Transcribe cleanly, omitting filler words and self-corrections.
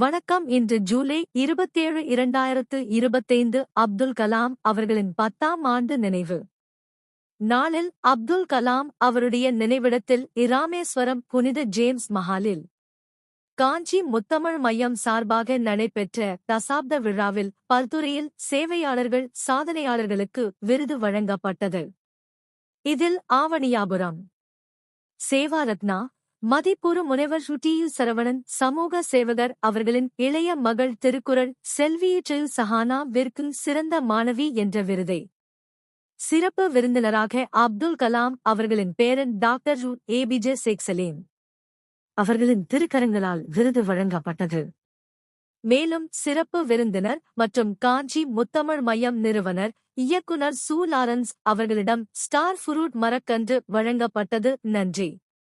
வணக்கம். இன்று ஜூலை 27, 2025 அப்துல் கலாம் அவர்களின் 10ஆம் ஆண்டு நினைவு நாளில் அப்துல் கலாம் அவருடைய நினைவிடத்தில் இராமேஸ்வரம் புனித ஜேம்ஸ் மஹாலில் காஞ்சி முத்தமிழ் மையம் சார்பாக நடைபெற்ற தசாப்த விழாவில் பல்துறையில் சேவையாளர்கள் சாதனையாளர்களுக்கு விருது வழங்கப்பட்டது. இதில் ஆவணியாபுரம் சேவாரத்னா மதிப்பூறு முனைவர் டி.யு. சரவணன் சமூக சேவகர் அவர்களின் இளைய மகள் திருக்குறள் செல்வியிற்று சஹானா விற்கு சிறந்த மாணவி என்ற விருதை சிறப்பு விருந்தினராக அப்துல் கலாம் அவர்களின் பேரன் டாக்டர் ஏபிஜே ஷேக் சலீம் அவர்களின் திருக்கரங்களால் விருது வழங்கப்பட்டது. மேலும் சிறப்பு விருந்தினர் மற்றும் காஞ்சி முத்தமிழ் மையம் நிறுவனர் இயக்குனர் சு. லாரன்ஸ் அவர்களிடம் ஸ்டார் ஃபுரூட் மரக்கன்று வழங்கப்பட்டது. நன்றி.